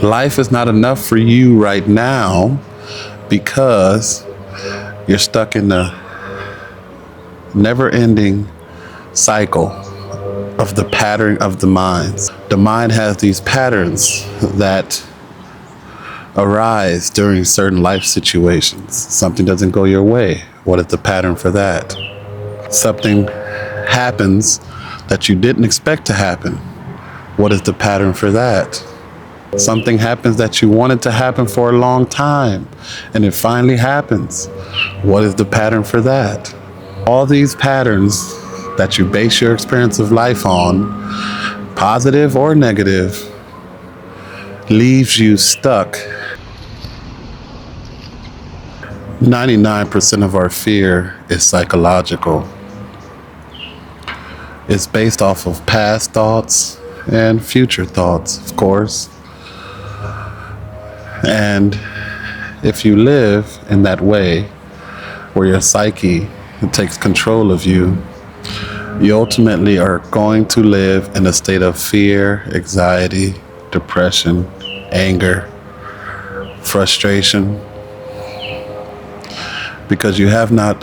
Life is not enough for you right now because you're stuck in a never-ending cycle of the pattern of the mind. The mind has these patterns that arise during certain life situations. Something doesn't go your way. What is the pattern for that? Something happens that you didn't expect to happen. What is the pattern for that? Something happens that you wanted to happen for a long time, and it finally happens. What is the pattern for that? All these patterns that you base your experience of life on, positive or negative, leaves you stuck. 99% of our fear is psychological. It's based off of past thoughts and future thoughts, of course. And if you live in that way, where your psyche takes control of you, you ultimately are going to live in a state of fear, anxiety, depression, anger, frustration, because you have not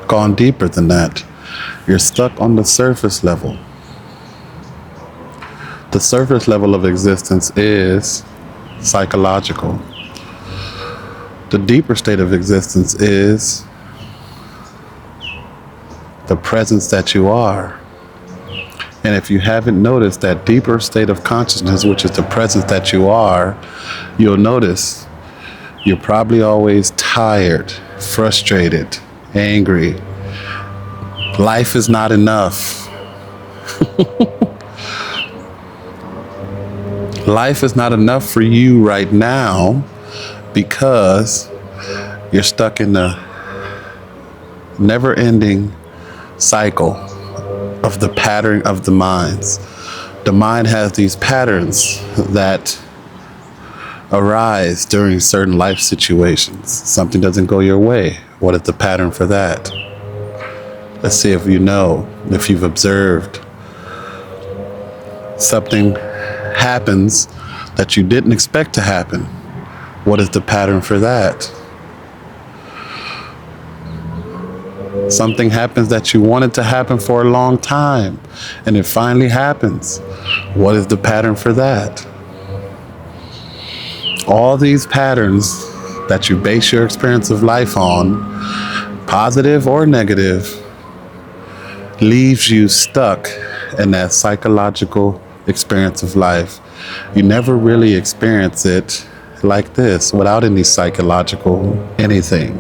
gone deeper than that. You're stuck on the surface level. The surface level of existence is psychological. The deeper state of existence is the presence that you are. And if you haven't noticed that deeper state of consciousness, which is the presence that you are, you'll notice you're probably always tired, frustrated, angry. Life is not enough. Life is not enough for you right now because you're stuck in a never-ending cycle of the pattern of the minds. The mind has these patterns that arise during certain life situations. Something doesn't go your way. What is the pattern for that? Let's see if you know, if you've observed. Something happens that you didn't expect to happen. What is the pattern for that? Something happens that you wanted to happen for a long time, and it finally happens. What is the pattern for that? All these patterns that you base your experience of life on, positive or negative, leaves you stuck in that psychological experience of life. You never really experience it like this without any psychological anything.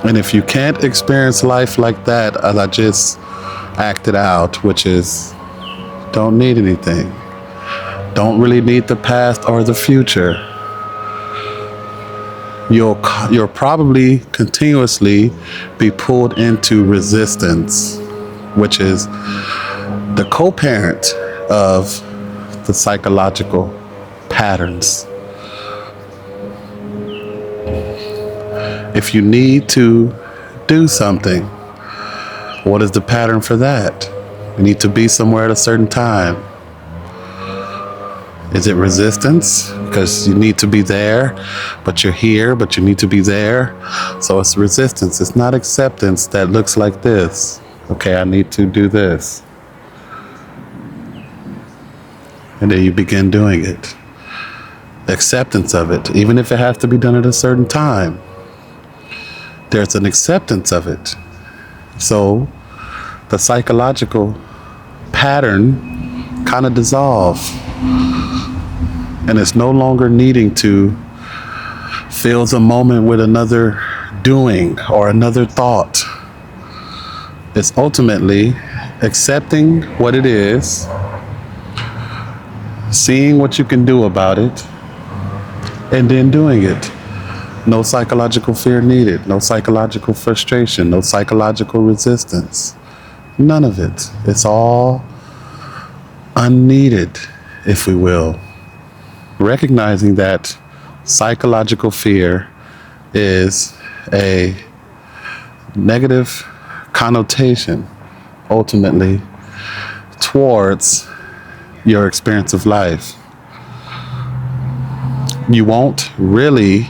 And if you can't experience life like that, as I just acted out, which is don't need anything, don't really need the past or the future, you'll probably continuously be pulled into resistance, which is the co-parent of the psychological patterns. If you need to do something, what is the pattern for that? You need to be somewhere at a certain time. Is it resistance? Because you need to be there, but you're here, but you need to be there. So it's resistance. It's not acceptance that looks like this. Okay, I need to do this. And then you begin doing it. Acceptance of it, even if it has to be done at a certain time. There's an acceptance of it. So the psychological pattern kind of dissolves. And it's no longer needing to fill the moment with another doing or another thought. It's ultimately accepting what it is, seeing what you can do about it, and then doing it. No psychological fear needed, no psychological frustration, no psychological resistance. None of it. It's all unneeded, if we will. Recognizing that psychological fear is a negative connotation ultimately towards your experience of life. You won't really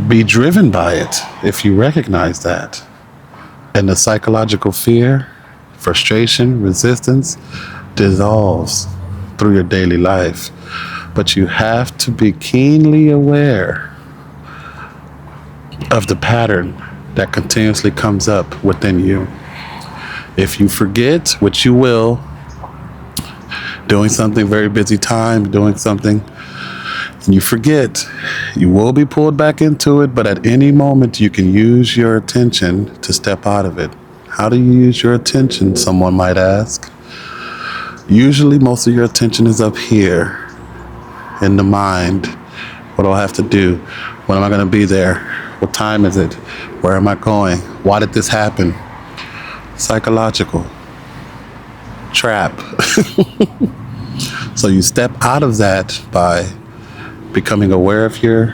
be driven by it if you recognize that. And the psychological fear, frustration, resistance dissolves through your daily life. But you have to be keenly aware of the pattern that continuously comes up within you. If you forget, which you will, doing something, very busy time, doing something, and you forget, you will be pulled back into it, but at any moment you can use your attention to step out of it. How do you use your attention, someone might ask? Usually most of your attention is up here in the mind. What do I have to do? When am I going to be there? What time is it? Where am I going? Why did this happen? Psychological trap. So you step out of that by becoming aware of your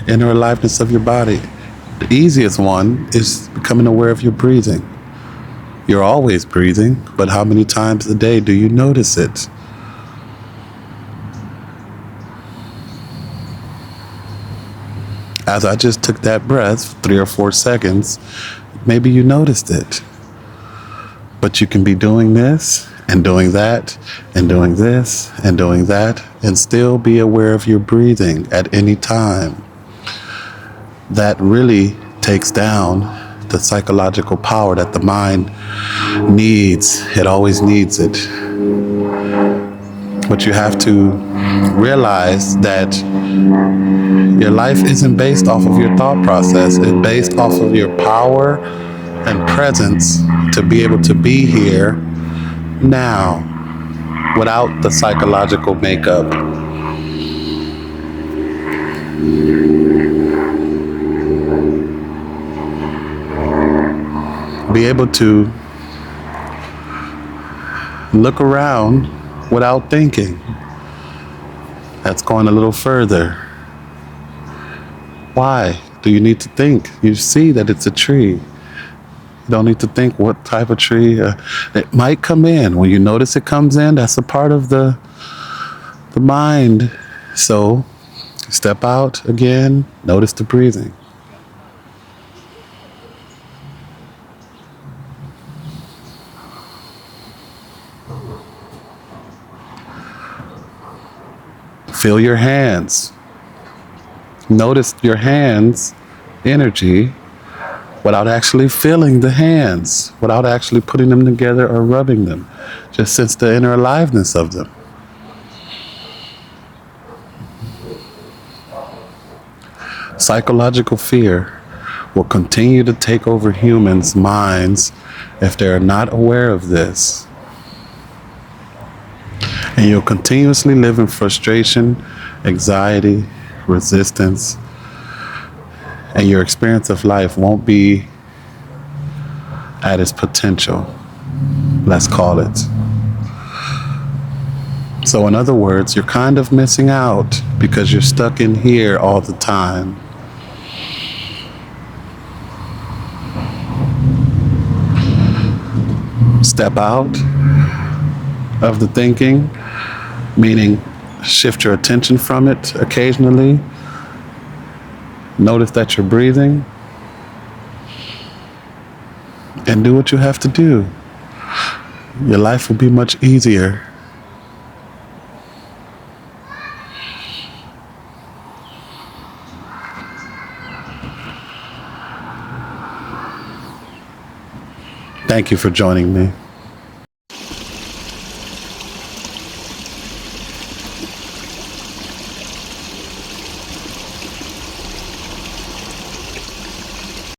inner aliveness of your body. The easiest one is becoming aware of your breathing. You're always breathing, but how many times a day do you notice it? As I just took that breath, 3 or 4 seconds, maybe you noticed it. But you can be doing this and doing that and doing this and doing that and still be aware of your breathing at any time. That really takes down the psychological power that the mind needs. It always needs it. But you have to realize that your life isn't based off of your thought process. It's based off of your power and presence to be able to be here now without the psychological makeup. Be able to look around without thinking. That's going a little further. Why do you need to think? You see that it's a tree. You don't need to think what type of tree. It might come in. When you notice it comes in, that's a part of the mind. So step out again, notice the breathing. Feel your hands. Notice your hands' energy without actually feeling the hands, without actually putting them together or rubbing them. Just sense the inner aliveness of them. Psychological fear will continue to take over humans' minds if they are not aware of this. And you'll continuously live in frustration, anxiety, resistance, and your experience of life won't be at its potential, let's call it. So in other words, you're kind of missing out because you're stuck in here all the time. Step out of the thinking, meaning shift your attention from it occasionally. Notice that you're breathing and do what you have to do. Your life will be much easier. Thank you for joining me.